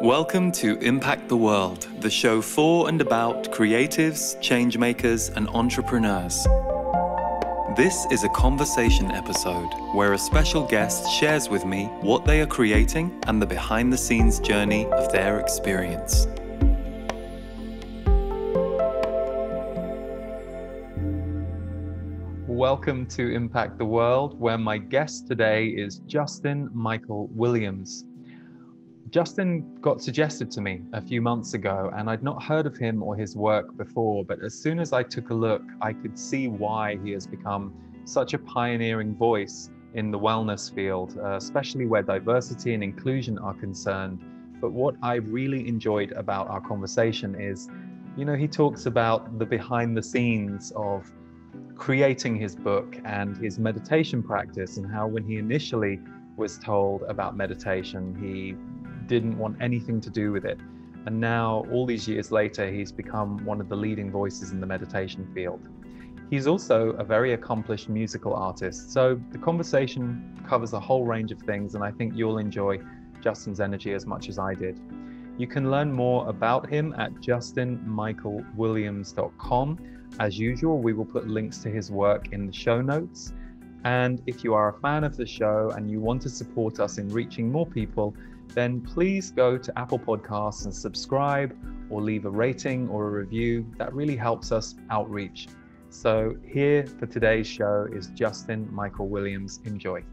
Welcome to Impact the World, the show for and about creatives, changemakers, and entrepreneurs. This is a conversation episode where a special guest shares with me what they are creating and the behind-the-scenes journey of their experience. Welcome to Impact the World, where my guest today is Justin Michael Williams. Justin got suggested to me a few months ago, and I'd not heard of him or his work before, but as soon as I took a look, I could see why he has become such a pioneering voice in the wellness field, especially where diversity and inclusion are concerned. But what I really enjoyed about our conversation is, he talks about the behind the scenes of creating his book and his meditation practice, and how when he initially was told about meditation, he didn't want anything to do with it. And now, all these years later, he's become one of the leading voices in the meditation field. He's also a very accomplished musical artist. So the conversation covers a whole range of things, and I think you'll enjoy Justin's energy as much as I did. You can learn more about him at justinmichaelwilliams.com. As usual, we will put links to his work in the show notes. And if you are a fan of the show and you want to support us in reaching more people, then please go to Apple Podcasts and subscribe or leave a rating or a review. That really helps us outreach. So here for today's show is Justin Michael Williams. Enjoy.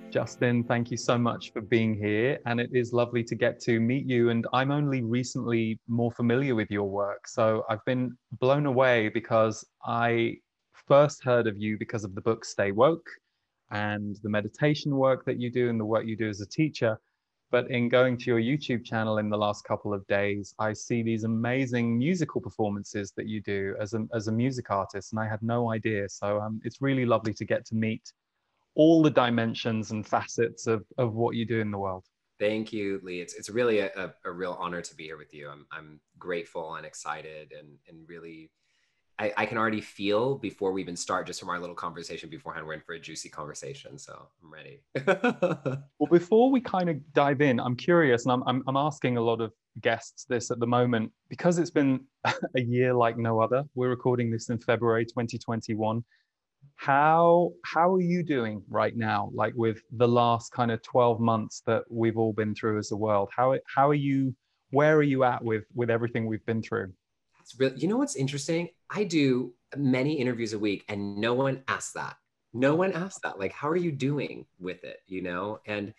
Justin, thank you so much for being here. And it is lovely to get to meet you. And I'm only recently more familiar with your work. So I've been blown away because I first heard of you because of the book Stay Woke and the meditation work that you do and the work you do as a teacher. But in going to your YouTube channel in the last couple of days, I see these amazing musical performances that you do as a music artist, and I had no idea. So it's really lovely to get to meet all the dimensions and facets of what you do in the world. Thank you, Lee. It's really a real honor to be here with you. I'm grateful and excited and really, I can already feel before we even start, just from our little conversation beforehand, we're in for a juicy conversation. So I'm ready. Well, before we kind of dive in, I'm curious, and I'm asking a lot of guests this at the moment, because it's been a year like no other. We're recording this in February 2021. How are you doing right now, like with the last kind of 12 months that we've all been through as a world? How are you, where are you at with everything we've been through? It's really, what's interesting? I do many interviews a week and no one asks that. No one asks that. Like, how are you doing with it? And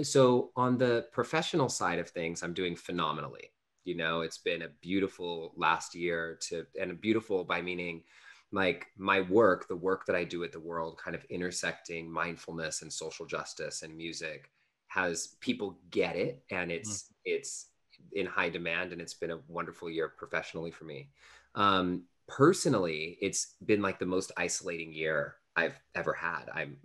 so on the professional side of things, I'm doing phenomenally. It's been a beautiful last year and beautiful by meaning like my work, the work that I do at the world, kind of intersecting mindfulness and social justice and music, has people get it, and it's in high demand, and it's been a wonderful year professionally for me. Personally, it's been like the most isolating year I've ever had. I've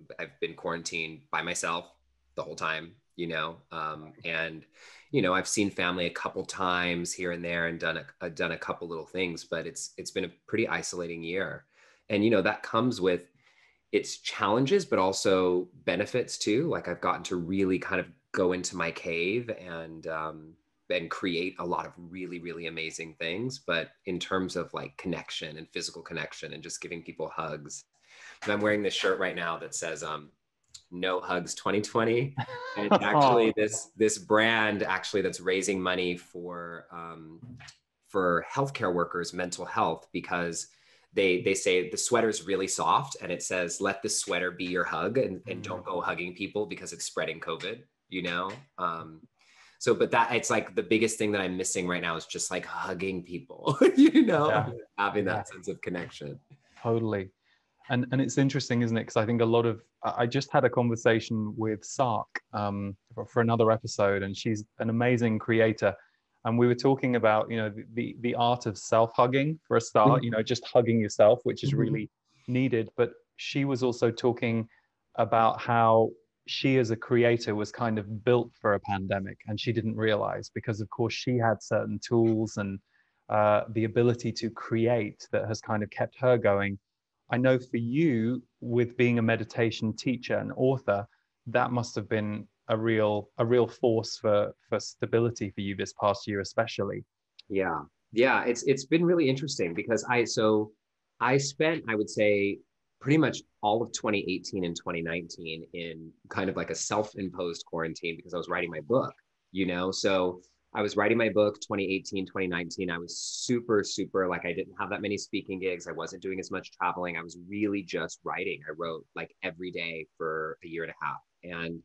been quarantined by myself the whole time, and I've seen family a couple times here and there and done a couple little things, but it's been a pretty isolating year. And that comes with its challenges, but also benefits too. Like I've gotten to really kind of go into my cave and create a lot of really, really amazing things. But in terms of like connection and physical connection and just giving people hugs, and I'm wearing this shirt right now that says, No Hugs 2020. And it's actually this brand actually that's raising money for healthcare workers' mental health, because they say the sweater's really soft and it says, let the sweater be your hug, and don't go hugging people because it's spreading COVID, but that it's like the biggest thing that I'm missing right now is just like hugging people, having that sense of connection. Totally. And it's interesting, isn't it? Because I think I just had a conversation with Sark for another episode, and she's an amazing creator. And we were talking about, the art of self-hugging for a start, just hugging yourself, which is really needed. But she was also talking about how she as a creator was kind of built for a pandemic, and she didn't realize, because of course she had certain tools and the ability to create that has kind of kept her going. I know for you, with being a meditation teacher and author, that must have been a real force for stability for you this past year, especially. Yeah. Yeah. It's been really interesting because I spent, I would say, pretty much all of 2018 and 2019 in kind of like a self-imposed quarantine because I was writing my book, you know? So I was writing my book 2018, 2019. I was super, super like I didn't have that many speaking gigs. I wasn't doing as much traveling. I was really just writing. I wrote like every day for a year and a half. And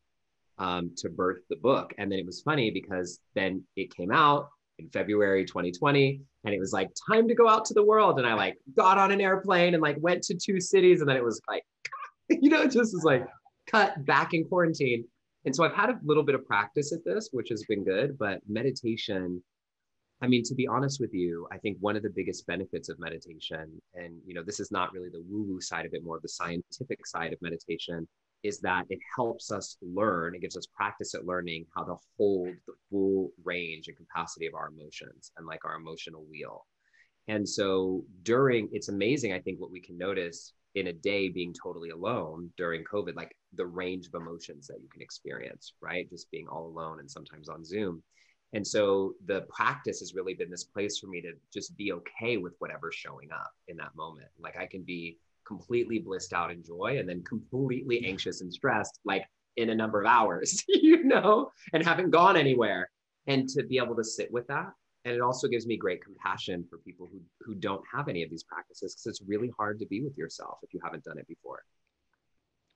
to birth the book. And then it was funny because then it came out in February 2020 and it was like time to go out to the world. And I like got on an airplane and like went to 2 cities. And then it was like, it just was like cut back in quarantine. And so I've had a little bit of practice at this, which has been good, but meditation, I mean, to be honest with you, I think one of the biggest benefits of meditation, and this is not really the woo-woo side of it, more of the scientific side of meditation, is that it helps us learn, it gives us practice at learning how to hold the full range and capacity of our emotions and like our emotional wheel. And so it's amazing, I think, what we can notice in a day being totally alone during COVID, like the range of emotions that you can experience, right? Just being all alone and sometimes on Zoom. And so the practice has really been this place for me to just be okay with whatever's showing up in that moment. Like I can be completely blissed out in joy and then completely anxious and stressed, like in a number of hours, and haven't gone anywhere. And to be able to sit with that. And it also gives me great compassion for people who don't have any of these practices, because it's really hard to be with yourself if you haven't done it before.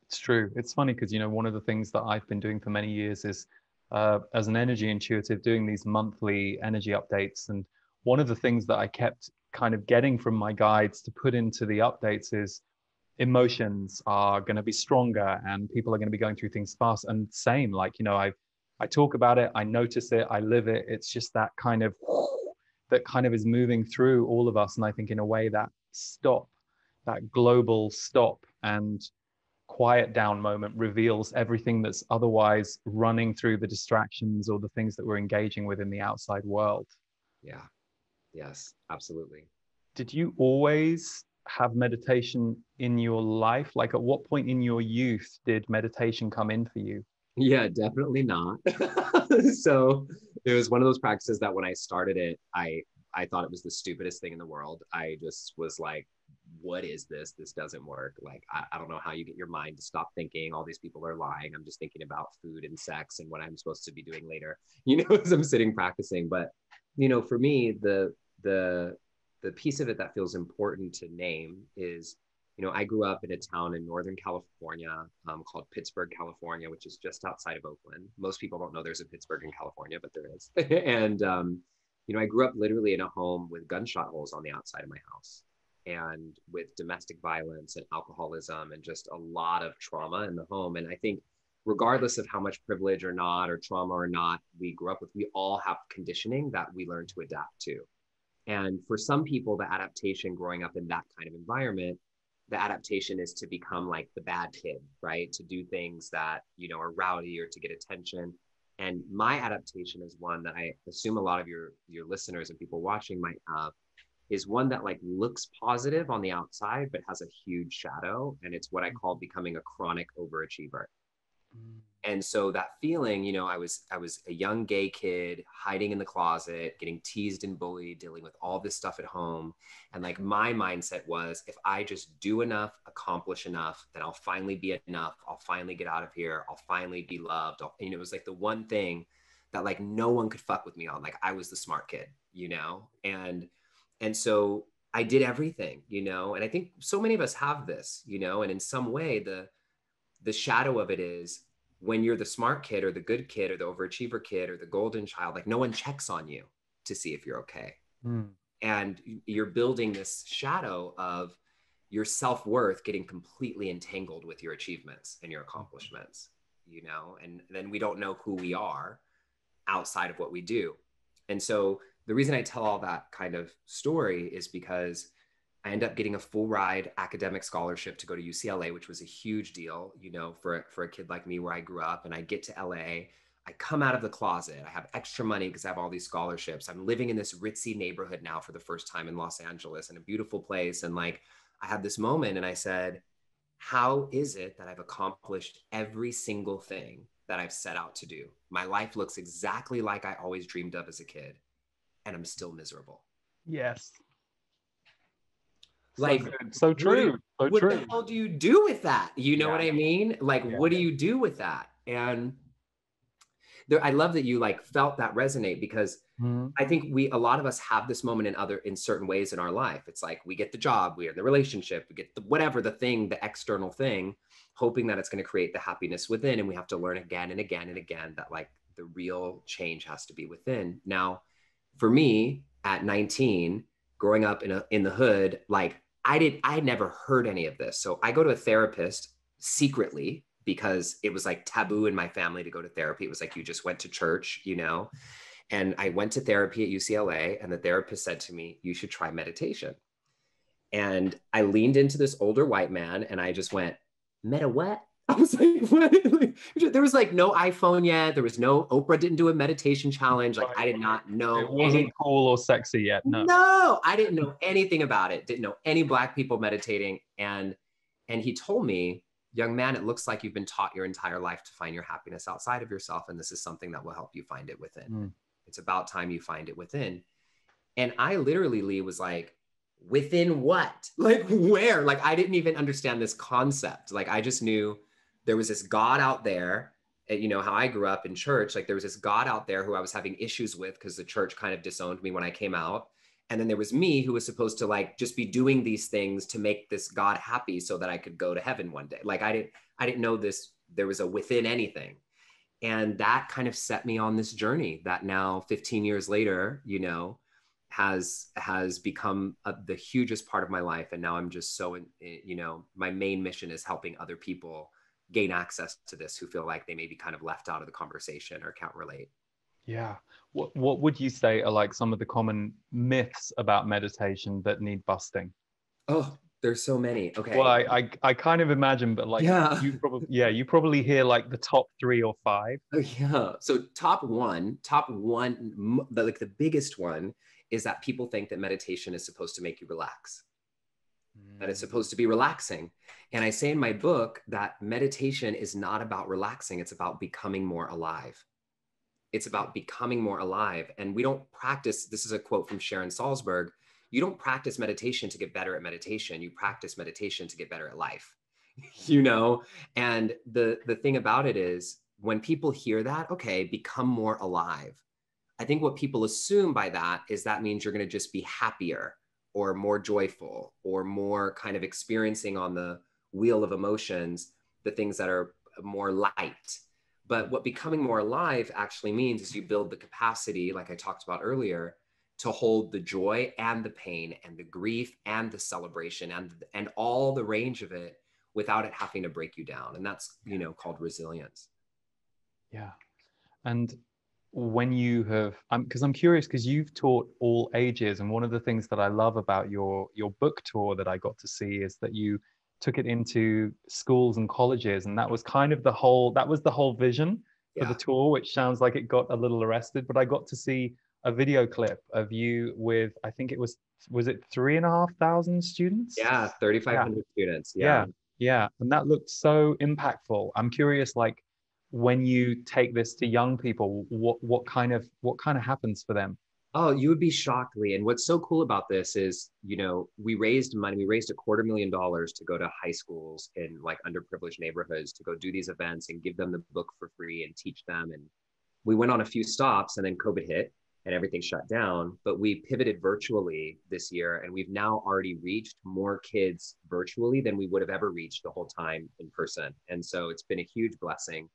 It's true. It's funny because, one of the things that I've been doing for many years is, as an energy intuitive, doing these monthly energy updates. And one of the things that I kept kind of getting from my guides to put into the updates is emotions are going to be stronger and people are going to be going through things fast. And same, like, I talk about it, I notice it, I live it. It's just that kind of is moving through all of us. And I think in a way that that global stop and quiet down moment reveals everything that's otherwise running through the distractions or the things that we're engaging with in the outside world. Yeah. Yes, absolutely. Did you always have meditation in your life? Like, at what point in your youth did meditation come in for you? Yeah, definitely not. So it was one of those practices that when I started it, I thought it was the stupidest thing in the world. I just was like, what is this? This doesn't work. Like, I don't know how you get your mind to stop thinking. All these people are lying. I'm just thinking about food and sex and what I'm supposed to be doing later, as I'm sitting practicing. But, for me, the piece of it that feels important to name is, I grew up in a town in Northern California called Pittsburgh, California, which is just outside of Oakland. Most people don't know there's a Pittsburgh in California, but there is. And, I grew up literally in a home with gunshot holes on the outside of my house, and with domestic violence and alcoholism and just a lot of trauma in the home. And I think regardless of how much privilege or not, or trauma or not we grew up with, we all have conditioning that we learn to adapt to. And for some people, the adaptation growing up in that kind of environment, the adaptation is to become like the bad kid, right? To do things that, are rowdy or to get attention. And my adaptation is one that I assume a lot of your listeners and people watching might have, is one that like looks positive on the outside, but has a huge shadow. And it's what I call becoming a chronic overachiever. And so that feeling, I was a young gay kid hiding in the closet, getting teased and bullied, dealing with all this stuff at home. And like my mindset was, if I just do enough, accomplish enough, then I'll finally be enough. I'll finally get out of here. I'll finally be loved. And it was like the one thing that like no one could fuck with me on. Like I was the smart kid, and so I did everything, and I think so many of us have this, and in some way the shadow of it is, when you're the smart kid or the good kid or the overachiever kid or the golden child, like no one checks on you to see if you're okay. And you're building this shadow of your self-worth getting completely entangled with your achievements and your accomplishments, and then we don't know who we are outside of what we do. And so the reason I tell all that kind of story is because I end up getting a full ride academic scholarship to go to UCLA, which was a huge deal, for a kid like me where I grew up. And I get to LA, I come out of the closet, I have extra money because I have all these scholarships. I'm living in this ritzy neighborhood now for the first time in Los Angeles, in a beautiful place. And like, I had this moment and I said, how is it that I've accomplished every single thing that I've set out to do? My life looks exactly like I always dreamed of as a kid, and I'm still miserable. Yes. So Like, good. So true. So what true. the hell do you do with that? You know Yeah. what I mean? Like, Yeah. what do you do with that? And there, I love that you like felt that resonate, because Mhm. I think a lot of us have this moment in certain ways in our life. It's like we get the job, we're in the relationship, we get the whatever, the thing, the external thing, hoping that it's going to create the happiness within. And we have to learn again and again and again that like the real change has to be within. Now, for me at 19, growing up in the hood, like I had never heard any of this. So I go to a therapist secretly because it was like taboo in my family to go to therapy. It was like you just went to church, you know? And I went to therapy at UCLA, and the therapist said to me, you should try meditation. And I leaned into this older white man and I just went, meta what? I was like, what? Like, there was like no iPhone yet. There was no, Oprah didn't do a meditation challenge. Like I did not know. It wasn't cool or sexy yet. No. No, I didn't know anything about it. Didn't know any Black people meditating. And he told me, young man, it looks like you've been taught your entire life to find your happiness outside of yourself. And this is something that will help you find it within. Mm. It's about time you find it within. And I literally, Lee, was like, within what? Like where? Like I didn't even understand this concept. Like I just knew there was this God out there. You know how I grew up in church, like there was this God out there who I was having issues with because the church kind of disowned me when I came out. And then there was me who was supposed to like just be doing these things to make this God happy so that I could go to heaven one day. Like I didn't know this, there was a within anything. And that kind of set me on this journey that now 15 years later, you know, has become the hugest part of my life. And now I'm just so, you know, my main mission is helping other people gain access to this who feel like they may be kind of left out of the conversation or can't relate. Yeah. What would you say are like some of the common myths about meditation that need busting? Oh, there's so many. Okay. Well, I kind of imagine, but like Yeah. you probably hear like the top 3 or 5. Oh, yeah. So top one, like the biggest one is that people think that meditation is supposed to make you relax, that it's supposed to be relaxing. And I say in my book that meditation is not about relaxing. It's about becoming more alive. It's about becoming more alive. And we don't practice, this is a quote from Sharon Salzberg, you don't practice meditation to get better at meditation. You practice meditation to get better at life, you know? And the thing about it is when people hear that, okay, become more alive. I think what people assume by that is that means you're going to just be happier or more joyful or more kind of experiencing on the wheel of emotions, the things that are more light. But what becoming more alive actually means is you build the capacity, like I talked about earlier, to hold the joy and the pain and the grief and the celebration and all the range of it without it having to break you down. And that's, you know, called resilience. Yeah. And when you have, because I'm curious, because you've taught all ages, and one of the things that I love about your book tour that I got to see is that you took it into schools and colleges, and that was kind of the whole vision for the tour, which sounds like it got a little arrested. But I got to see a video clip of you with, I think it was it 3,500 students? Yeah, 3,500 students. Yeah, yeah, and that looked so impactful. I'm curious, like when you take this to young people, what kind of happens for them? Oh, you would be shocked, Lee. And what's so cool about this is, you know, we raised money. We raised $250,000 to go to high schools in like underprivileged neighborhoods to go do these events and give them the book for free and teach them. And we went on a few stops and then COVID hit and everything shut down. But we pivoted virtually this year, and we've now already reached more kids virtually than we would have ever reached the whole time in person. And so it's been a huge blessing,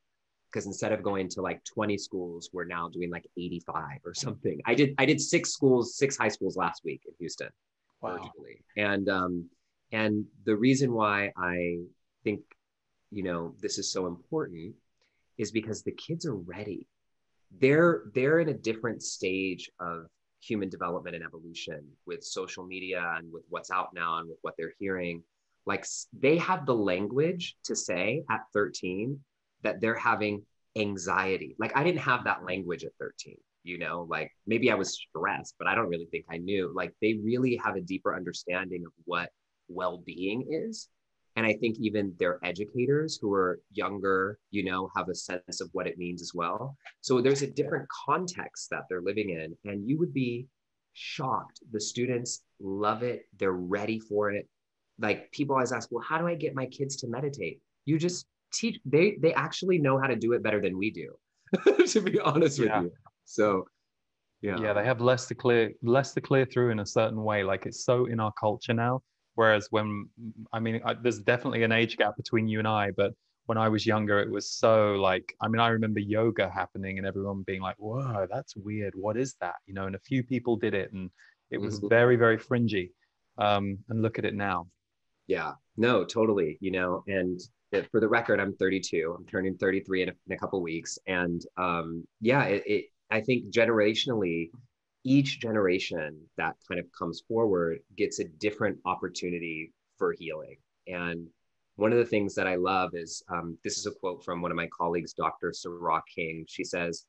because instead of going to like 20 schools, we're now doing like 85 or something. I did 6 high schools last week in Houston, virtually. And the reason why I think, you know, this is so important is because the kids are ready. They're in a different stage of human development and evolution with social media and with what's out now and with what they're hearing. Like they have the language to say at 13 that they're having anxiety. Like I didn't have that language at 13, you know, like maybe I was stressed, but I don't really think I knew. Like they really have a deeper understanding of what well-being is. And I think even their educators who are younger, have a sense of what it means as well. So there's a different context that they're living in, and you would be shocked. The students love it. They're ready for it. Like, people always ask, well, how do I get my kids to meditate? You just teach. They actually know how to do it better than we do, to be honest with you. So yeah, they have less to clear through in a certain way. Like, it's so in our culture now. Whereas there's definitely an age gap between you and I, but when I was younger, it was so like, I remember yoga happening and everyone being like, whoa, that's weird. What is that? And a few people did it and it was very, very fringy. And look at it now. Yeah, no, totally. And for the record, I'm 32. I'm turning 33 in a couple of weeks. And I think generationally, each generation that kind of comes forward gets a different opportunity for healing. And one of the things that I love is, this is a quote from one of my colleagues, Dr. Sarah King. She says,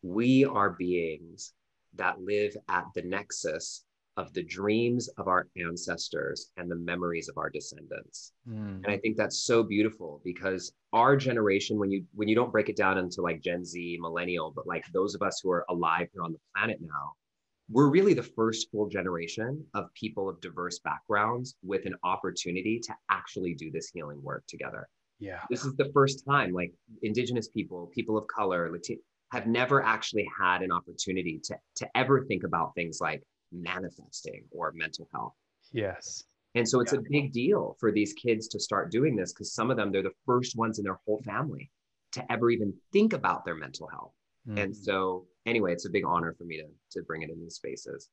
"We are beings that live at the nexus of the dreams of our ancestors and the memories of our descendants." And I think that's so beautiful, because our generation, when you don't break it down into like Gen Z, millennial, but like those of us who are alive here on the planet now, we're really the first full generation of people of diverse backgrounds with an opportunity to actually do this healing work together. Yeah. This is the first time, like, Indigenous people, people of color, have never actually had an opportunity to ever think about things like manifesting or mental health. Yes. And so it's a big deal for these kids to start doing this, because some of them, they're the first ones in their whole family to ever even think about their mental health. And so anyway, it's a big honor for me to bring it in these spaces.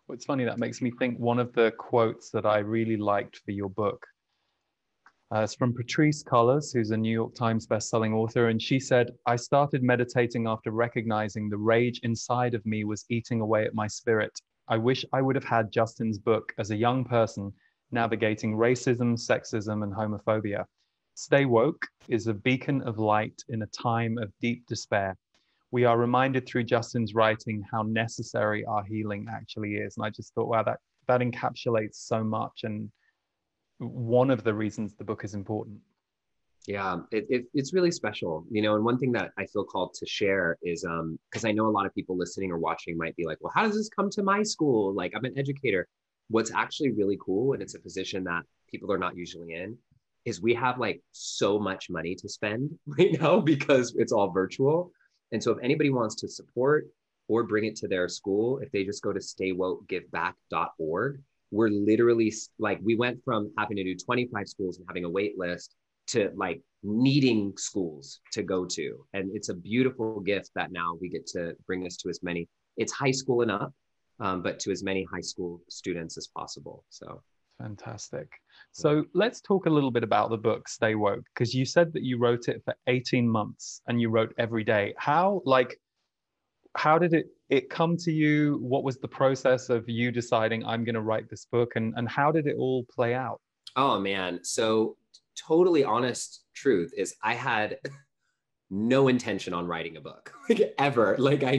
Well, it's funny, that makes me think one of the quotes that I really liked for your book. It's from Patrice Cullors, who's a New York Times bestselling author. And she said, "I started meditating after recognizing the rage inside of me was eating away at my spirit. I wish I would have had Justin's book as a young person navigating racism, sexism, and homophobia. Stay Woke is a beacon of light in a time of deep despair. We are reminded through Justin's writing how necessary our healing actually is." And I just thought, wow, that encapsulates so much, and one of the reasons the book is important. Yeah, it's really special, and one thing that I feel called to share is, because I know a lot of people listening or watching might be like, well, how does this come to my school? Like, I'm an educator. What's actually really cool, and it's a position that people are not usually in, is we have like so much money to spend right now because it's all virtual. And so if anybody wants to support or bring it to their school, if they just go to staywokegiveback.org, we're literally like, we went from having to do 25 schools and having a wait list to like needing schools to go to. And it's a beautiful gift that now we get to bring this to as many, it's high school and up, but to as many high school students as possible. So fantastic. So let's talk a little bit about the book, Stay Woke, because you said that you wrote it for 18 months and you wrote every day. How did it come to you? What was the process of you deciding, I'm going to write this book, and how did it all play out? Oh man. So totally honest truth is, I had no intention on writing a book, like, ever. Like, I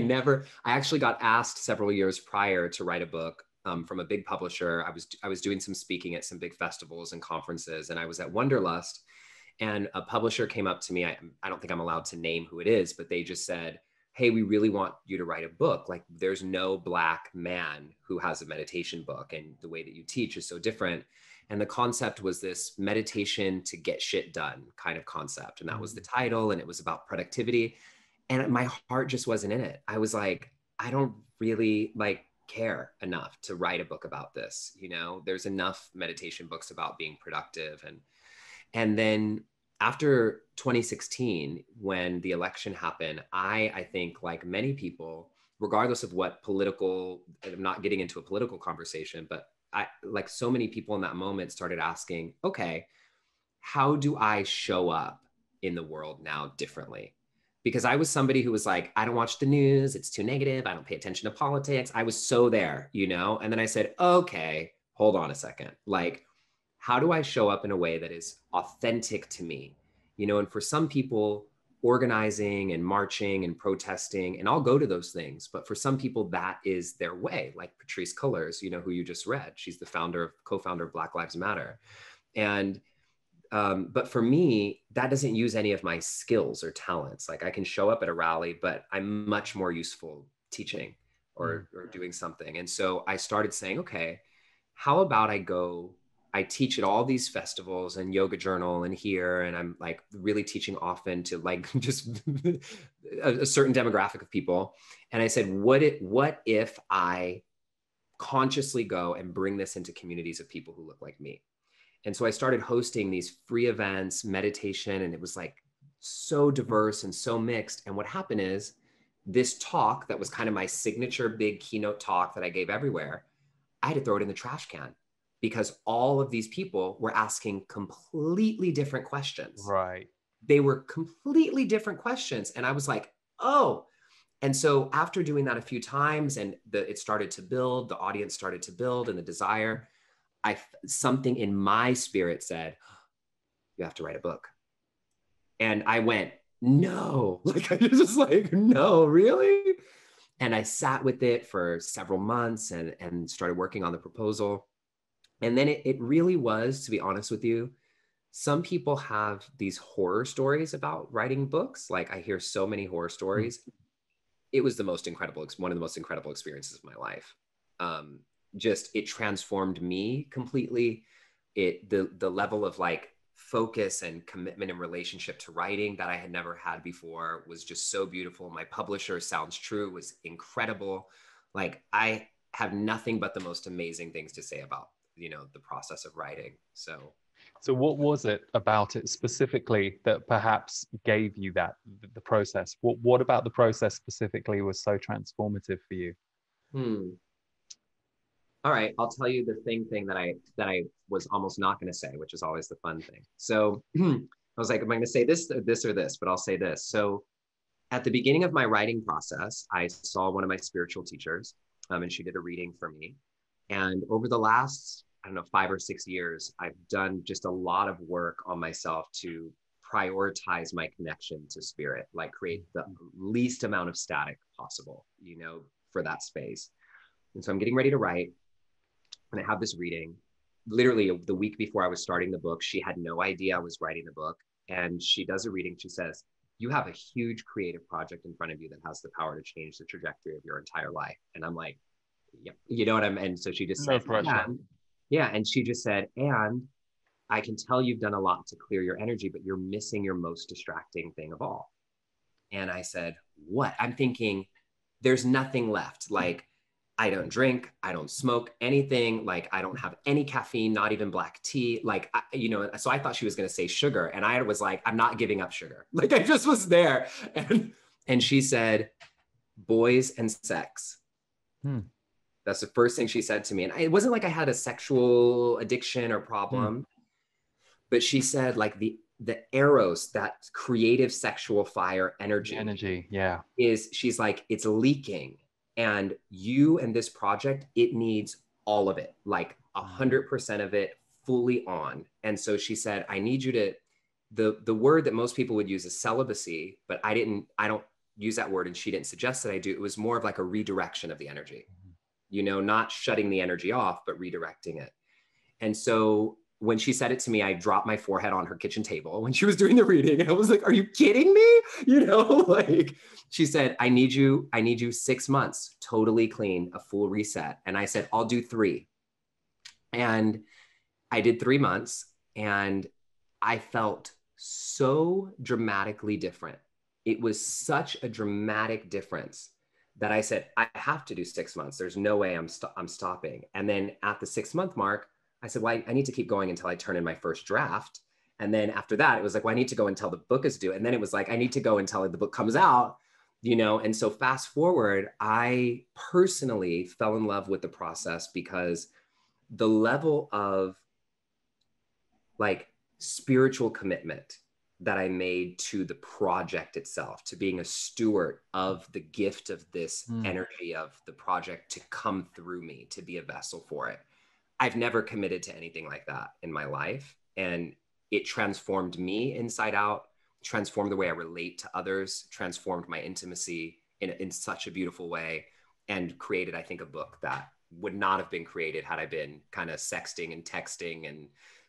actually got asked several years prior to write a book, from a big publisher. I was doing some speaking at some big festivals and conferences, and I was at Wonderlust, and a publisher came up to me. I don't think I'm allowed to name who it is, but they just said, "Hey, we really want you to write a book. Like, there's no Black man who has a meditation book, and the way that you teach is so different." And the concept was this meditation to get shit done kind of concept. And that was the title, and it was about productivity. And my heart just wasn't in it. I was like, I don't really care enough to write a book about this. There's enough meditation books about being productive. And then after 2016, when the election happened, I think, like many people, regardless of what political, I'm not getting into a political conversation, but like so many people in that moment started asking, okay, how do I show up in the world now differently? Because I was somebody who was like, I don't watch the news. It's too negative. I don't pay attention to politics. I was so there, And then I said, okay, hold on a second. Like, how do I show up in a way that is authentic to me? And for some people, organizing and marching and protesting, and I'll go to those things. But for some people, that is their way. Like Patrisse Cullors, you know, who you just read. She's the co-founder of Black Lives Matter. And but for me, that doesn't use any of my skills or talents. Like I can show up at a rally, but I'm much more useful teaching or doing something. And so I started saying, okay, how about I teach at all these festivals and Yoga Journal and here, and I'm like really teaching often to like just a certain demographic of people. And I said, what if I consciously go and bring this into communities of people who look like me? And so I started hosting these free events, meditation, and it was like so diverse and so mixed. And what happened is this talk that was kind of my signature big keynote talk that I gave everywhere, I had to throw it in the trash can because all of these people were asking completely different questions. Right. They were completely different questions. And I was like, oh. And so after doing that a few times and it started to build, the audience started to build and the desire, something in my spirit said, you have to write a book. And I went, no, like I was just like, no, really? And I sat with it for several months and started working on the proposal. And then it really was, to be honest with you, some people have these horror stories about writing books. Like I hear so many horror stories. It was one of the most incredible experiences of my life. Just it transformed me completely. The level of like focus and commitment and relationship to writing that I had never had before was just so beautiful. My publisher, Sounds True, was incredible. Like I have nothing but the most amazing things to say about, you know, the process of writing. So what was it about it specifically that perhaps gave you the process? What about the process specifically was so transformative for you? All right, I'll tell you the thing that I was almost not going to say, which is always the fun thing. So I was like, am I going to say this or this? But I'll say this. So at the beginning of my writing process, I saw one of my spiritual teachers, and she did a reading for me. And over the last, I don't know, 5 or 6 years, I've done just a lot of work on myself to prioritize my connection to spirit, like create the least amount of static possible, you know, for that space. And so I'm getting ready to write. And I have this reading. Literally the week before I was starting the book, she had no idea I was writing the book. And she does a reading. She says, you have a huge creative project in front of you that has the power to change the trajectory of your entire life. And I'm like, yep, you know what I mean? And so she just No said, pressure. yeah. And she just said, and I can tell you've done a lot to clear your energy, but you're missing your most distracting thing of all. And I said, what? I'm thinking, there's nothing left. Like, I don't drink, I don't smoke anything. Like, I don't have any caffeine, not even black tea. Like, you know, so I thought she was going to say sugar. And I was like, I'm not giving up sugar. Like, I just was there. And she said, boys and sex. That's the first thing she said to me. And it wasn't like I had a sexual addiction or problem, but she said, like, the eros, that creative sexual fire energy, yeah, she's like, it's leaking. And you and this project, it needs all of it, like 100% of it fully on. And so she said, I need you to, the word that most people would use is celibacy, but I don't use that word. And she didn't suggest that I do. It was more of like a redirection of the energy, you know, not shutting the energy off, but redirecting it. And so when she said it to me, I dropped my forehead on her kitchen table when she was doing the reading. And I was like, are you kidding me? You know, like she said, I need you 6 months, totally clean, a full reset. And I said, I'll do 3. And I did 3 months and I felt so dramatically different. It was such a dramatic difference that I said, I have to do 6 months. There's no way I'm stopping. And then at the 6-month mark, I said, well, I need to keep going until I turn in my first draft. And then after that, it was like, well, I need to go until the book is due. And then it was like, I need to go until the book comes out, you know? And so fast forward, I personally fell in love with the process because the level of like spiritual commitment that I made to the project itself, to being a steward of the gift of this energy of the project to come through me, to be a vessel for it. I've never committed to anything like that in my life. And it transformed me inside out, transformed the way I relate to others, transformed my intimacy in such a beautiful way, and created, I think, a book that would not have been created had I been kind of sexting and texting and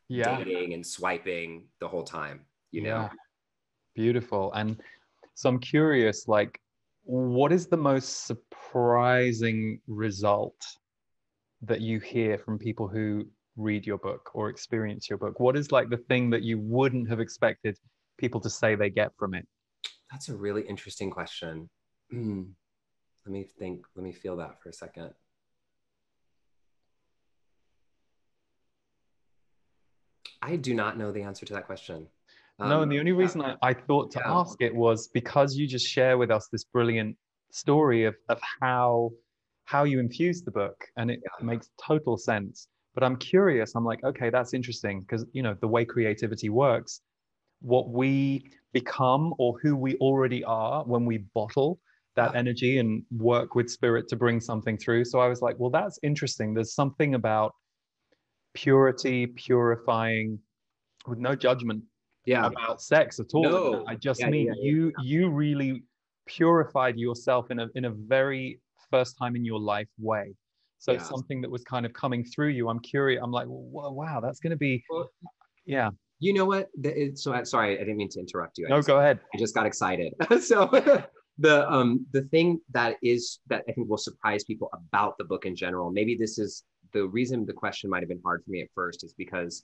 dating and swiping the whole time, you know? Beautiful. And so I'm curious, like, what is the most surprising result that you hear from people who read your book or experience your book? What is like the thing that you wouldn't have expected people to say they get from it? That's a really interesting question. Let me think, let me feel that for a second. I do not know the answer to that question. No, and the only reason I thought to ask it was because you just share with us this brilliant story of how you infused the book, and it makes total sense. But I'm curious, I'm like, okay, that's interesting, because you know, the way creativity works, what we become or who we already are when we bottle that energy and work with spirit to bring something through. So I was like, well, that's interesting. There's something about purity, purifying with no judgment about sex at all. No. I just mean you really purified yourself in a very first time in your life way. So something that was kind of coming through you. I'm curious. I'm like, wow, that's going to be, You know what? So sorry, I didn't mean to interrupt you. No, go ahead. I just got excited. So the thing that I think will surprise people about the book in general, maybe this is the reason the question might have been hard for me at first, is because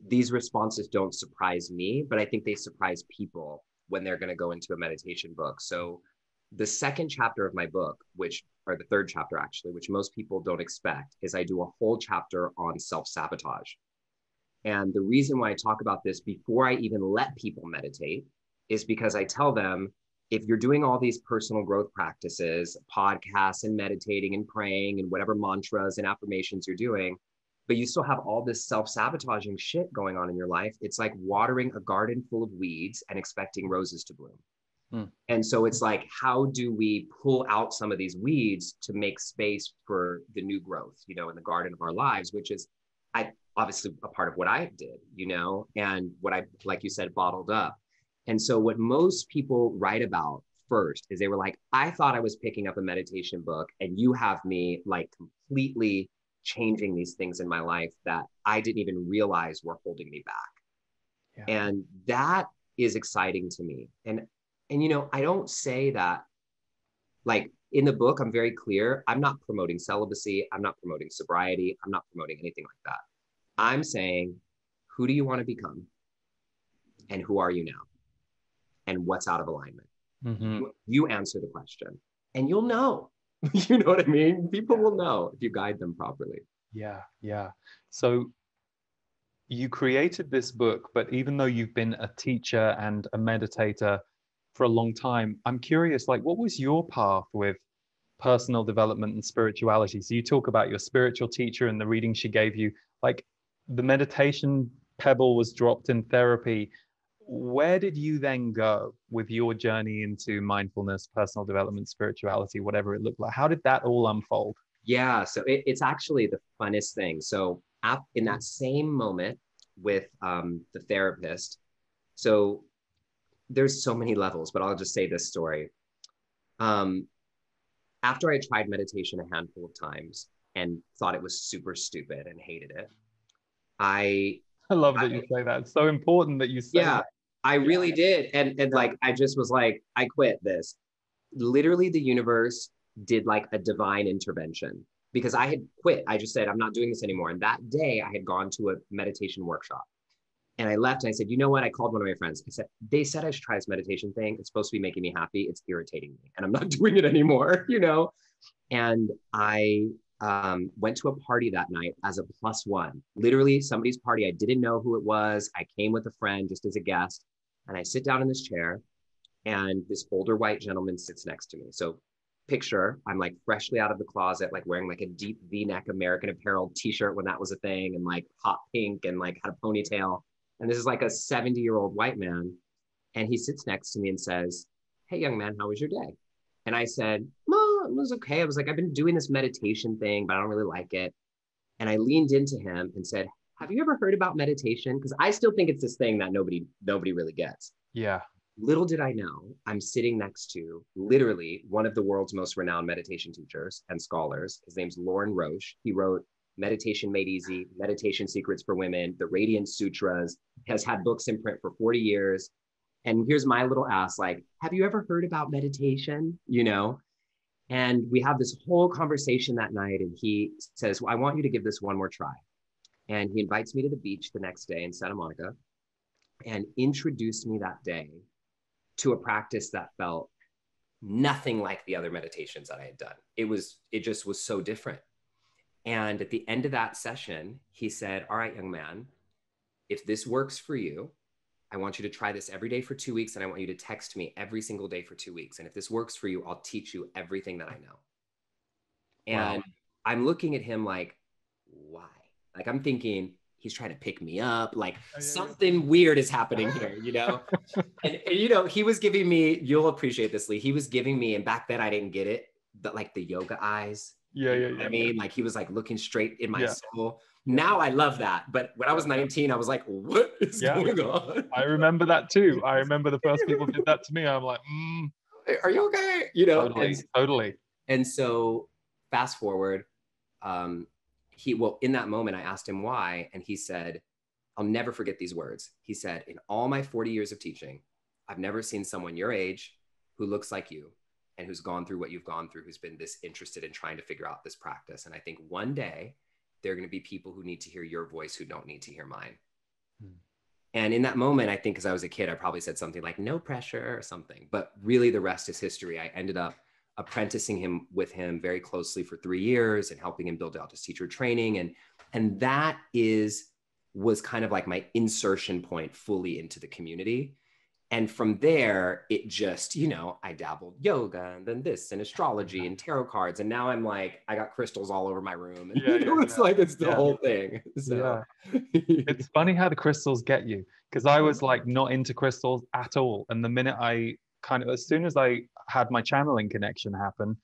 these responses don't surprise me, but I think they surprise people when they're going to go into a meditation book. So the second chapter of my book, or the third chapter actually, which most people don't expect, is I do a whole chapter on self-sabotage. And the reason why I talk about this before I even let people meditate is because I tell them, if you're doing all these personal growth practices, podcasts and meditating and praying and whatever mantras and affirmations you're doing, but you still have all this self-sabotaging shit going on in your life, it's like watering a garden full of weeds and expecting roses to bloom. And so it's like, how do we pull out some of these weeds to make space for the new growth, you know, in the garden of our lives, which is obviously a part of what I did, you know, and what I, like you said, bottled up. And so what most people write about first is they were like, I thought I was picking up a meditation book, and you have me like completely changing these things in my life that I didn't even realize were holding me back. And that is exciting to me. And, you know, I don't say that, like in the book, I'm very clear. I'm not promoting celibacy. I'm not promoting sobriety. I'm not promoting anything like that. I'm saying, who do you want to become? And who are you now? And what's out of alignment? You answer the question and you'll know. You know what I mean? People will know if you guide them properly. Yeah. So you created this book, but even though you've been a teacher and a meditator for a long time, I'm curious, like, what was your path with personal development and spirituality? So you talk about your spiritual teacher and the reading she gave you, like the meditation pebble was dropped in therapy. Where did you then go with your journey into mindfulness, personal development, spirituality, whatever it looked like? How did that all unfold? Yeah, so it's actually the funnest thing. So in that same moment with the therapist, so there's so many levels, but I'll just say this story. After I tried meditation a handful of times and thought it was super stupid and hated it, I love that you say that. It's so important that you say that. I really did. And like, I just was like, I quit this. Literally the universe did like a divine intervention because I had quit. I just said, I'm not doing this anymore. And that day I had gone to a meditation workshop and I left and I said, you know what? I called one of my friends. I said, they said I should try this meditation thing. It's supposed to be making me happy. It's irritating me and I'm not doing it anymore, you know? And I went to a party that night as a +1, literally somebody's party. I didn't know who it was. I came with a friend just as a guest and I sit down in this chair and this older white gentleman sits next to me. So picture, I'm like freshly out of the closet, like wearing like a deep V-neck American Apparel t-shirt when that was a thing and like hot pink and like had a ponytail. And this is like a 70-year-old white man. And he sits next to me and says, hey, young man, how was your day? And I said, well, it was okay. I was like, I've been doing this meditation thing, but I don't really like it. And I leaned into him and said, have you ever heard about meditation? Because I still think it's this thing that nobody really gets. Yeah. Little did I know, I'm sitting next to literally one of the world's most renowned meditation teachers and scholars. His name's Lauren Roche. He wrote Meditation Made Easy, Meditation Secrets for Women, the Radiant Sutras, has had books in print for 40 years. And here's my little ask, like, have you ever heard about meditation? You know? And we have this whole conversation that night. And he says, well, I want you to give this one more try. And he invites me to the beach the next day in Santa Monica and introduced me that day to a practice that felt nothing like the other meditations that I had done. It just was so different. And at the end of that session, he said, all right, young man, if this works for you, I want you to try this every day for 2 weeks. And I want you to text me every single day for 2 weeks. And if this works for you, I'll teach you everything that I know. And wow. I'm looking at him like, why? Like, I'm thinking, he's trying to pick me up. Like something weird is happening here, you know? and, you know, he was giving me, you'll appreciate this, Lee. He was giving me, and back then I didn't get it, but like the yoga eyes. Yeah. I mean, like he was like looking straight in my soul. Now I love that. But when I was 19, I was like, what is going on? I remember that too. I remember the first people did that to me. I'm like, are you okay? You know, totally. And so fast forward, in that moment, I asked him why. And he said, I'll never forget these words. He said, in all my 40 years of teaching, I've never seen someone your age who looks like you and who's gone through what you've gone through, who's been this interested in trying to figure out this practice. And I think one day there are going to be people who need to hear your voice who don't need to hear mine. And in that moment, I think as I was a kid, I probably said something like no pressure or something, but really the rest is history. I ended up apprenticing with him very closely for 3 years and helping him build out his teacher training. And that was kind of like my insertion point fully into the community. And from there, it just, you know, I dabbled yoga and then this and astrology and tarot cards. And now I'm like, I got crystals all over my room. And it's the whole thing. So it's funny how the crystals get you, because I was like not into crystals at all. And the minute as soon as I had my channeling connection happen,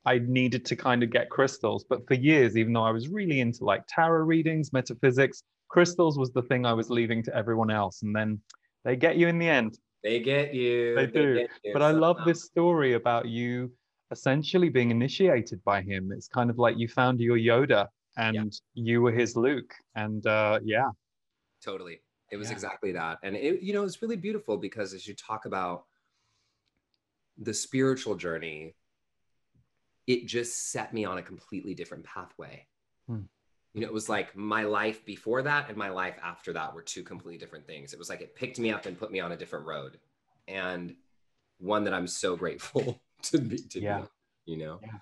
I needed to kind of get crystals. But for years, even though I was really into like tarot readings, metaphysics, crystals was the thing I was leaving to everyone else. And then they get you in the end. They get you. They do. But I love this story about you essentially being initiated by him. It's kind of like you found your Yoda and you were his Luke. And totally. It was exactly that. And it's really beautiful because as you talk about the spiritual journey, it just set me on a completely different pathway. You know, it was like my life before that and my life after that were two completely different things. It was like it picked me up and put me on a different road, and one that I'm so grateful to be on, you know? Yeah.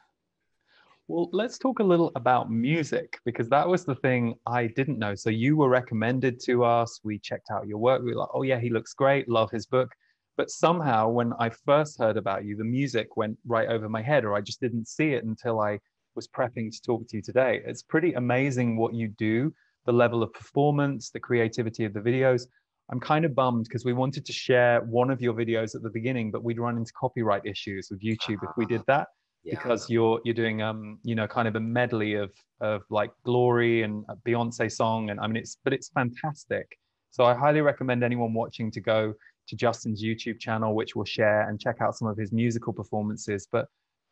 Well, let's talk a little about music, because that was the thing I didn't know. So you were recommended to us. We checked out your work. We were like, oh yeah, he looks great. Love his book. But somehow when I first heard about you, the music went right over my head, or I just didn't see it until I was prepping to talk to you today. It's pretty amazing what you do, the level of performance, the creativity of the videos. I'm kind of bummed because we wanted to share one of your videos at the beginning, but we'd run into copyright issues with YouTube if we did that, because you're doing kind of a medley of like Glory and a Beyonce song, and I mean it's fantastic. So I highly recommend anyone watching to go to Justin's YouTube channel, which we'll share, and check out some of his musical performances. But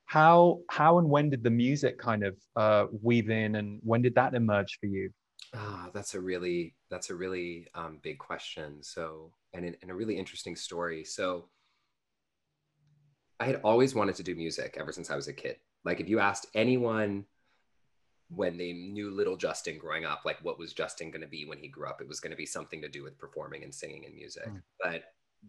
how and when did the music kind of weave in, and when did that emerge for you? That's a really big question. So, and a really interesting story. So I had always wanted to do music ever since I was a kid. Like if you asked anyone when they knew little Justin growing up, like what was Justin going to be when he grew up, it was going to be something to do with performing and singing and music. But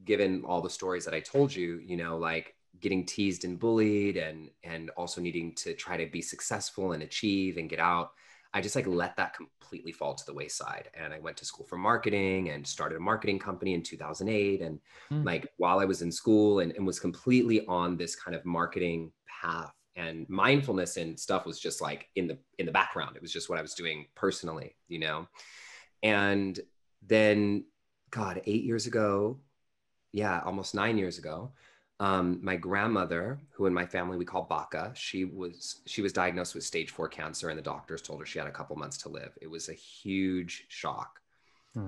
given all the stories that I told you, you know, like getting teased and bullied and also needing to try to be successful and achieve and get out, I just like let that completely fall to the wayside. And I went to school for marketing and started a marketing company in 2008. And like while I was in school and was completely on this kind of marketing path, and mindfulness and stuff was just like in the background. It was just what I was doing personally, you know? And then, God, 8 years ago, almost 9 years ago, my grandmother, who in my family we call Baka, she was diagnosed with stage 4 cancer, and the doctors told her she had a couple months to live. It was a huge shock.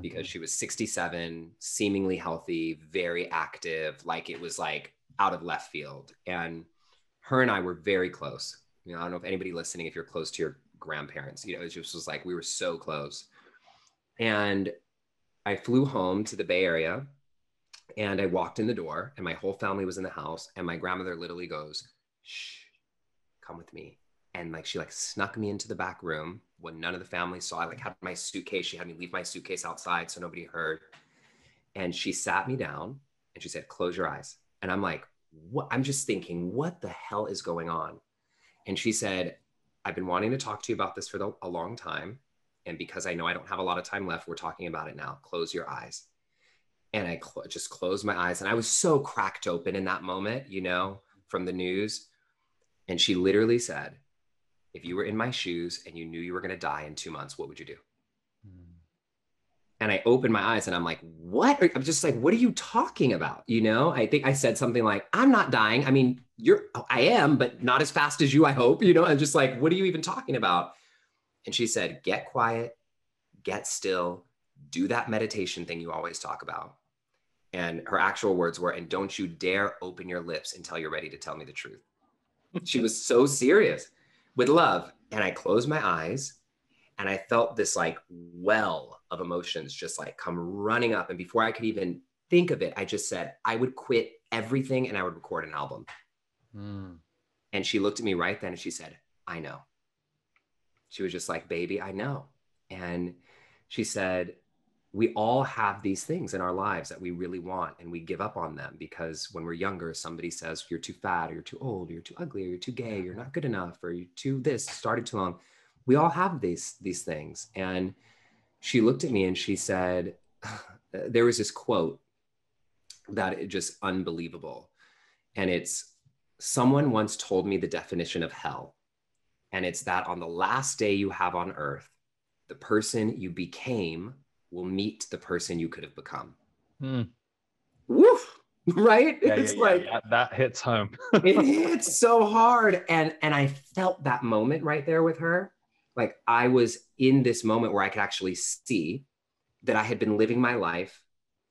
because she was 67, seemingly healthy, very active, like it was like out of left field. And her and I were very close. You know, I don't know if anybody listening, if you're close to your grandparents, you know, it just was like we were so close. And I flew home to the Bay Area and I walked in the door and my whole family was in the house. And my grandmother literally goes, "Shh, come with me." And like she like snuck me into the back room when none of the family saw. I like had my suitcase. She had me leave my suitcase outside so nobody heard. And she sat me down and she said, "Close your eyes." And I'm like, what? I'm just thinking, what the hell is going on? And she said, "I've been wanting to talk to you about this for a long time. And because I know I don't have a lot of time left, we're talking about it now. Close your eyes." And I just closed my eyes. And I was so cracked open in that moment, you know, from the news. And she literally said, "If you were in my shoes and you knew you were going to die in 2 months, what would you do?" And I opened my eyes and I'm like, what? I'm just like, what are you talking about? You know, I think I said something like, "I'm not dying. I mean, I am, but not as fast as you, I hope." You know, I'm just like, what are you even talking about? And she said, "Get quiet, get still, do that meditation thing you always talk about." And her actual words were, "And don't you dare open your lips until you're ready to tell me the truth." She was so serious with love. And I closed my eyes and I felt this like well of emotions just like come running up. And before I could even think of it, I just said, I would quit everything and I would record an album. And she looked at me right then and she said, "I know." She was just like, "Baby, I know." And she said, we all have these things in our lives that we really want and we give up on them because when we're younger, somebody says you're too fat or you're too old or you're too ugly or you're too gay, you're not good enough, or you're too this, started too long. We all have these things. And she looked at me and she said, there was this quote that is just unbelievable. And it's, "Someone once told me the definition of hell. And it's that on the last day you have on earth, the person you became will meet the person you could have become." Woof, right? It's like that hits home. it hits so hard. And I felt that moment right there with her. Like I was in this moment where I could actually see that I had been living my life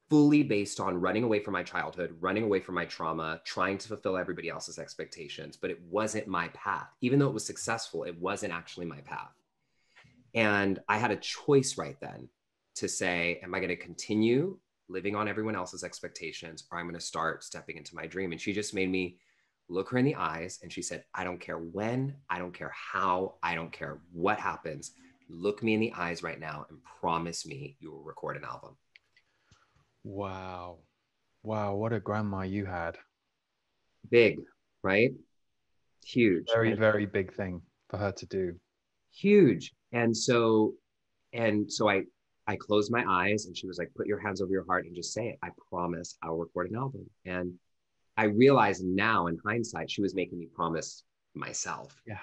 fully based on running away from my childhood, running away from my trauma, trying to fulfill everybody else's expectations, but it wasn't my path. Even though it was successful, it wasn't actually my path. And I had a choice right then to say, am I going to continue living on everyone else's expectations, or I'm going to start stepping into my dream? And she just made me look her in the eyes. And she said, "I don't care when, I don't care how, I don't care what happens. Look me in the eyes right now and promise me you will record an album." Wow. Wow. What a grandma you had. Big, right? Huge. Very, very big thing for her to do. Huge. And so I closed my eyes and she was like, "Put your hands over your heart and just say it. I promise I'll record an album." And I realize now in hindsight, she was making me promise myself. Yeah.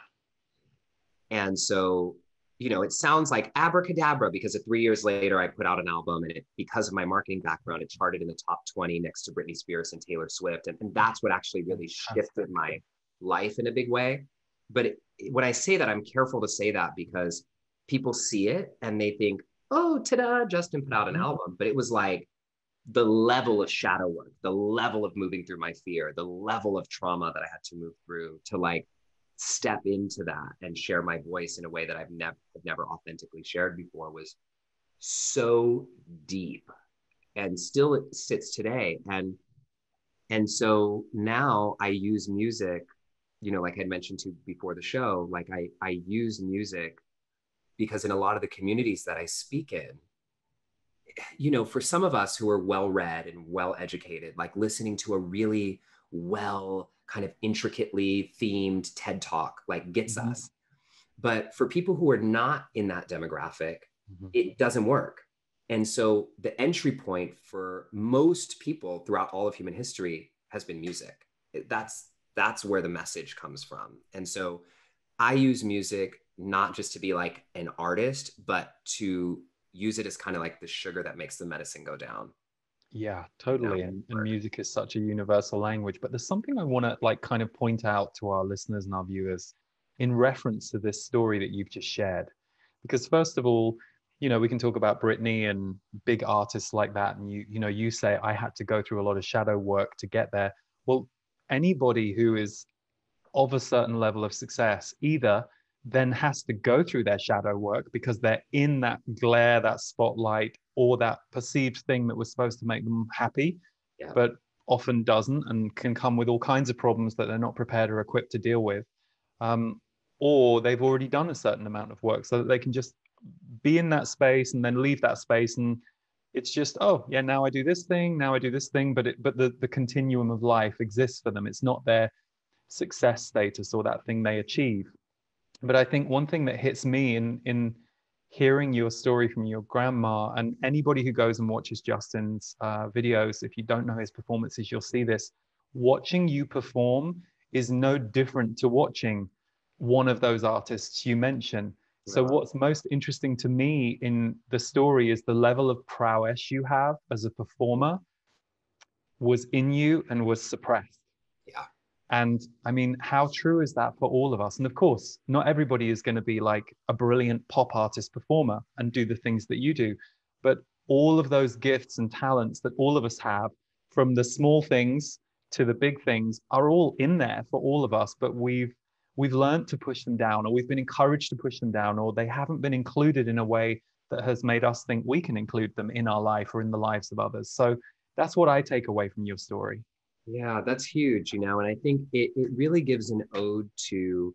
And so, you know, it sounds like abracadabra because 3 years later, I put out an album and because of my marketing background, it charted in the top 20 next to Britney Spears and Taylor Swift. And that's what actually really shifted my life in a big way. But when I say that, I'm careful to say that because people see it and they think, "Oh, ta-da, Justin put out an album." But it was like the level of shadow work, the level of moving through my fear, the level of trauma that I had to move through to like step into that and share my voice in a way that I've never authentically shared before was so deep, and still it sits today. And so now I use music, you know, like I mentioned to before the show, like I use music because in a lot of the communities that I speak in, you know, for some of us who are well-read and well-educated, like listening to a really well kind of intricately themed TED Talk, like gets us. But for people who are not in that demographic, it doesn't work. And so the entry point for most people throughout all of human history has been music. That's where the message comes from. And so I use music not just to be like an artist, but to use it as kind of like the sugar that makes the medicine go down. Yeah, totally. And music is such a universal language. But there's something I want to like kind of point out to our listeners and our viewers in reference to this story that you've just shared. Because first of all, we can talk about Britney and big artists like that. And you say, I had to go through a lot of shadow work to get there. Well, anybody who is of a certain level of success either then has to go through their shadow work because they're in that glare, that spotlight, or that perceived thing that was supposed to make them happy, Yeah. but often doesn't and can come with all kinds of problems that they're not prepared or equipped to deal with. Or they've already done a certain amount of work so that they can just be in that space and then leave that space. And it's just, oh yeah, now I do this thing, now I do this thing, but the continuum of life exists for them. It's not their success status or that thing they achieve. But I think one thing that hits me in hearing your story from your grandma, and anybody who goes and watches Justin's videos, if you don't know his performances, you'll see this. Watching you perform is no different to watching one of those artists you mentioned. So Wow. what's most interesting to me in the story is the level of prowess you have as a performer was in you and was suppressed. Yeah. And I mean, how true is that for all of us? And of course, not everybody is going to be like a brilliant pop artist performer and do the things that you do. But all of those gifts and talents that all of us have, from the small things to the big things, are all in there for all of us. But we've learned to push them down, or we've been encouraged to push them down, or they haven't been included in a way that has made us think we can include them in our life or in the lives of others. So that's what I take away from your story. Yeah, that's huge, and I think it really gives an ode to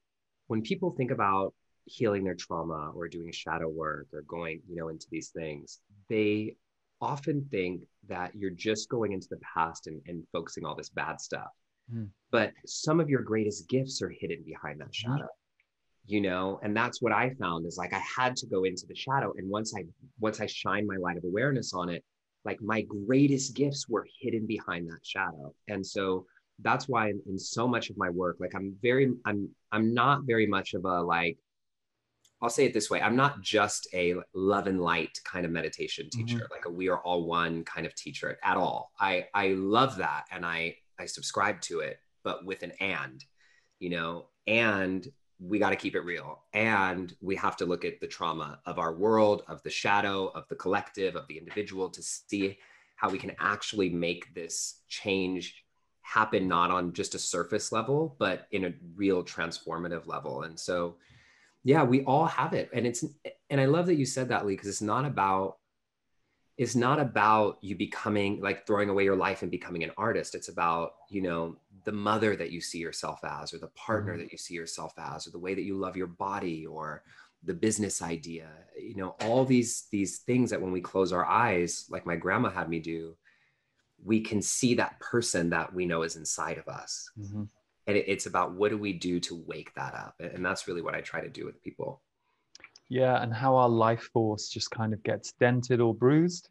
when people think about healing their trauma or doing shadow work or going, into these things, they often think that you're just going into the past and focusing all this bad stuff. Mm. But some of your greatest gifts are hidden behind that Mhm. shadow, and that's what I found is like I had to go into the shadow. And once I shined my light of awareness on it, like my greatest gifts were hidden behind that shadow. And so that's why in so much of my work, like I'm not very much of a, like, I'll say it this way, I'm not just a love and light kind of meditation Mhm. teacher, like a we are all one kind of teacher at all. I love that, and I subscribe to it, but with an and we got to keep it real, and we have to look at the trauma of our world, of the shadow, of the collective, of the individual, to see how we can actually make this change happen, not on just a surface level, but in a real transformative level. And so yeah, we all have it. And I love that you said that, Lee, because it's not about you becoming, like, throwing away your life and becoming an artist. It's about, the mother that you see yourself as, or the partner Mhm. that you see yourself as, or the way that you love your body, or the business idea, all these things that when we close our eyes, like my grandma had me do, we can see that person that we know is inside of us. Mhm. And it's about what do we do to wake that up? And that's really what I try to do with people. Yeah, and how our life force just kind of gets dented or bruised.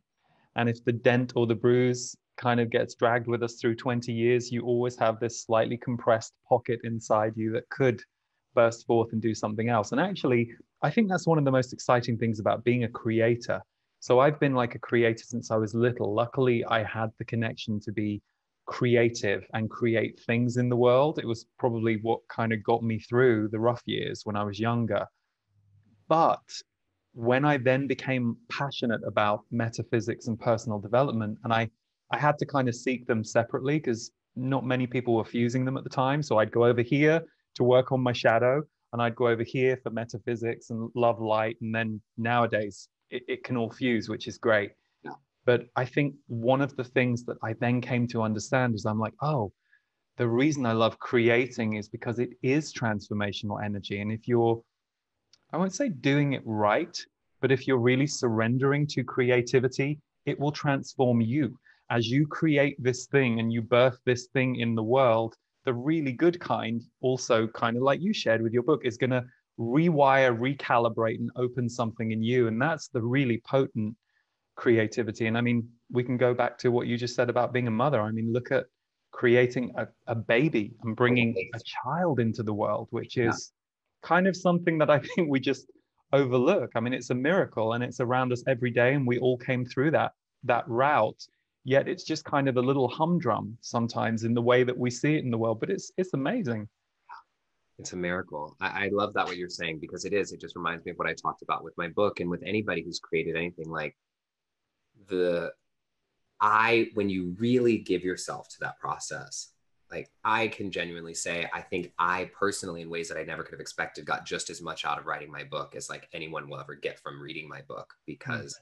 And if the dent or the bruise kind of gets dragged with us through 20 years, you always have this slightly compressed pocket inside you that could burst forth and do something else. And actually, I think that's one of the most exciting things about being a creator. So I've been like a creator since I was little. Luckily, I had the connection to be creative and create things in the world. It was probably what kind of got me through the rough years when I was younger. But when I then became passionate about metaphysics and personal development, and I had to kind of seek them separately because not many people were fusing them at the time. So I'd go over here to work on my shadow, and I'd go over here for metaphysics and love light. And then nowadays it can all fuse, which is great. Yeah. But I think one of the things that I then came to understand is I'm like, oh, the reason I love creating is because it is transformational energy. And if you're, I won't say doing it right, but if you're really surrendering to creativity, it will transform you. As you create this thing and you birth this thing in the world, the really good kind, also kind of like you shared with your book, is going to rewire, recalibrate, and open something in you. And that's the really potent creativity. And I mean, we can go back to what you just said about being a mother. I mean, look at creating a baby and bringing a child into the world, which Yeah. is kind of something that I think we just overlook. I mean, it's a miracle and it's around us every day, and we all came through that route. Yet it's just kind of a little humdrum sometimes in the way that we see it in the world. But it's amazing. It's a miracle. I love that what you're saying, because it is. It just reminds me of what I talked about with my book and with anybody who's created anything. Like the when you really give yourself to that process, like I can genuinely say, I think I personally, in ways that I never could have expected, got just as much out of writing my book as like anyone will ever get from reading my book, because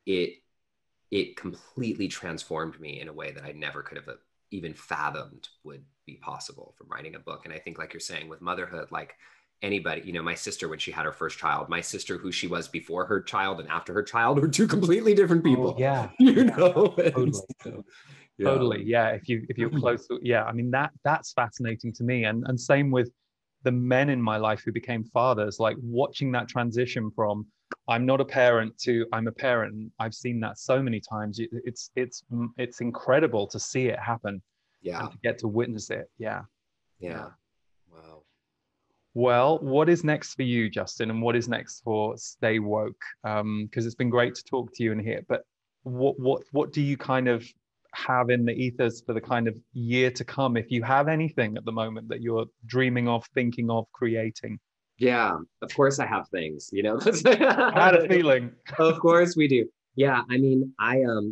it completely transformed me in a way that I never could have even fathomed would be possible from writing a book. And I think, like you're saying, with motherhood, like anybody, you know, my sister, when she had her first child, my sister, who she was before her child and after her child, were two completely different people. Oh yeah, You know? totally. So, yeah. Totally. Yeah. If you're close to, yeah, I mean, that's fascinating to me. And same with the men in my life who became fathers, like watching that transition from I'm not a parent to I'm a parent. I've seen that so many times. It's incredible to see it happen Yeah. and to get to witness it. Yeah. Yeah. Wow. Well, what is next for you, Justin, and what is next for Stay Woke? Because it's been great to talk to you in here, but what do you kind of have in the ethers for the kind of year to come, if you have anything at the moment that you're dreaming of, thinking of, creating? Yeah. Of course I have things, you know. I had a feeling. Of course we do. Yeah, I mean,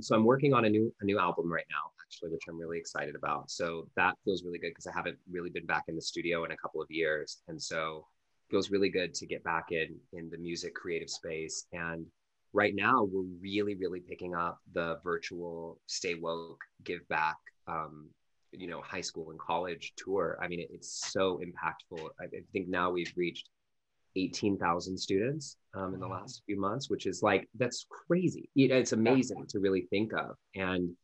so I'm working on a new album right now, actually, which I'm really excited about. So that feels really good because I haven't really been back in the studio in a couple of years. And so it feels really good to get back in the music creative space. And right now we're really, really picking up the virtual Stay Woke Give Back you know, high school and college tour. I mean, it's so impactful. I think now we've reached 18,000 students in the last few months, which is like, that's crazy. It's amazing to really think of. And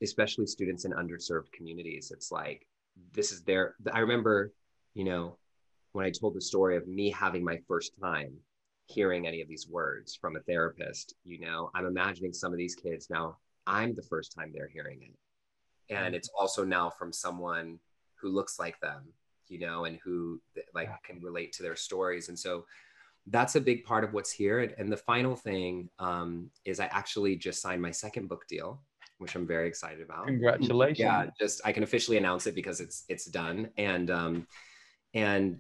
especially students in underserved communities, it's like, this is I remember, you know, when I told the story of me having my first time hearing any of these words from a therapist, you know, I'm imagining some of these kids now, I'm the first time they're hearing it. And it's also now from someone who looks like them, you know, and who like can relate to their stories. And so that's a big part of what's here. And the final thing is I actually just signed my second book deal, which I'm very excited about. Congratulations. Yeah, just I can officially announce it because it's done. And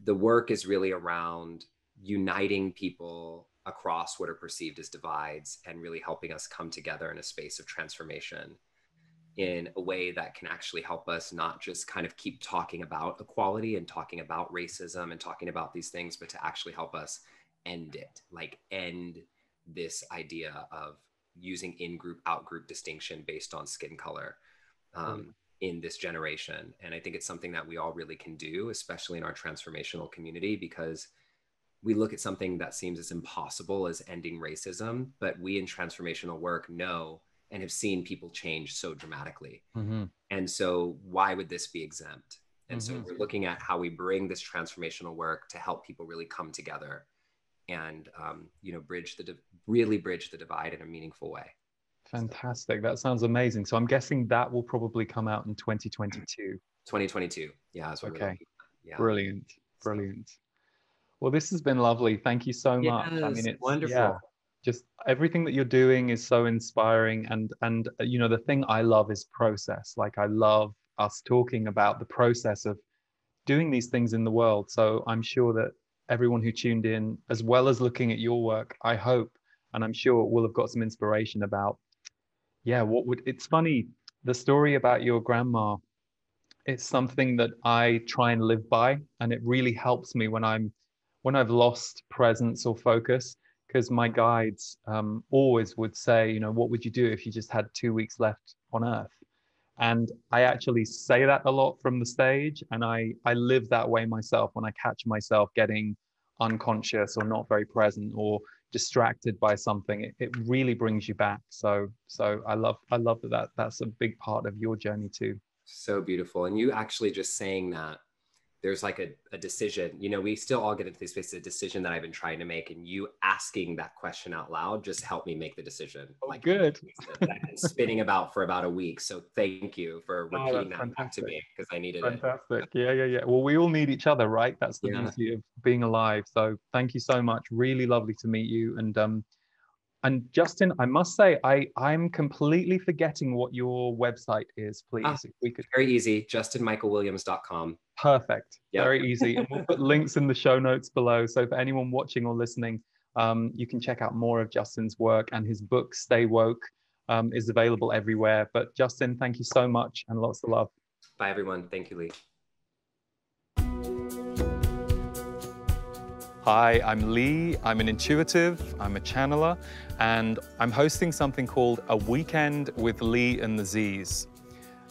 the work is really around uniting people across what are perceived as divides and really helping us come together in a space of transformation in a way that can actually help us not just kind of keep talking about equality and talking about racism and talking about these things, but to actually help us end it, like end this idea of using in-group, out-group distinction based on skin color in this generation. And I think it's something that we all really can do, especially in our transformational community, because we look at something that seems as impossible as ending racism, but we in transformational work know and have seen people change so dramatically. And so why would this be exempt? And so we're looking at how we bring this transformational work to help people really come together and, you know, really bridge the divide in a meaningful way. Fantastic. That sounds amazing. So I'm guessing that will probably come out in 2022. 2022. Yeah. That's what we're looking at. Yeah. Brilliant. Brilliant. Well, this has been lovely. Thank you so much. I mean, it's wonderful. Just everything that you're doing is so inspiring. And you know, the thing I love is process. Like I love us talking about the process of doing these things in the world. So I'm sure that everyone who tuned in, as well as looking at your work, I hope, and I'm sure will have got some inspiration about, it's funny, the story about your grandma, it's something that I try and live by. And it really helps me when I've lost presence or focus, because my guides always would say, you know, what would you do if you just had 2 weeks left on Earth? And I actually say that a lot from the stage, and I live that way myself when I catch myself getting unconscious or not very present or distracted by something. It really brings you back. So I love that's a big part of your journey too. So beautiful. And you actually just saying that there's like a decision, you know, we still all get into this space, a decision that I've been trying to make, and you asking that question out loud just helped me make the decision. Like good. That I've been spinning about for about a week. So thank you for repeating that back to me, because I needed it. Fantastic. Yeah. Well, we all need each other, right? That's the beauty of being alive. So thank you so much. Really lovely to meet you. And And Justin, I must say, I'm completely forgetting what your website is, please. If we could. Very easy, justinmichaelwilliams.com. Perfect. Yep. Very easy. And we'll put links in the show notes below. So for anyone watching or listening, you can check out more of Justin's work, and his book, Stay Woke, is available everywhere. But Justin, thank you so much, and lots of love. Bye, everyone. Thank you, Lee. Hi, I'm Lee. I'm an intuitive, I'm a channeler, and I'm hosting something called A Weekend with Lee and the Z's.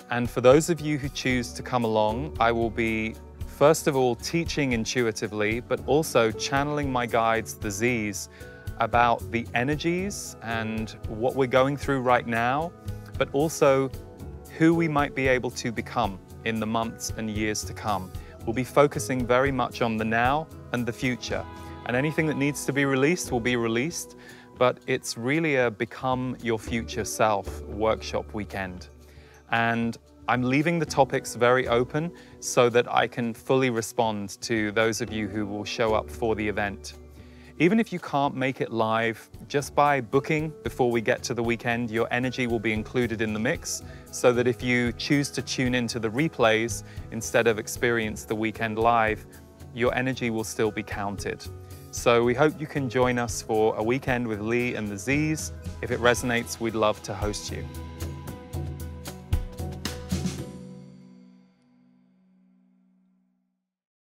And for those of you who choose to come along, I will be, first of all, teaching intuitively, but also channeling my guides, the Z's, about the energies and what we're going through right now, but also who we might be able to become in the months and years to come. We'll be focusing very much on the now and the future. And anything that needs to be released will be released, but it's really a Become Your Future Self workshop weekend. And I'm leaving the topics very open so that I can fully respond to those of you who will show up for the event. Even if you can't make it live, just by booking before we get to the weekend, your energy will be included in the mix, so that if you choose to tune into the replays instead of experience the weekend live, your energy will still be counted. So we hope you can join us for A Weekend with Lee and the Z's. If it resonates, we'd love to host you.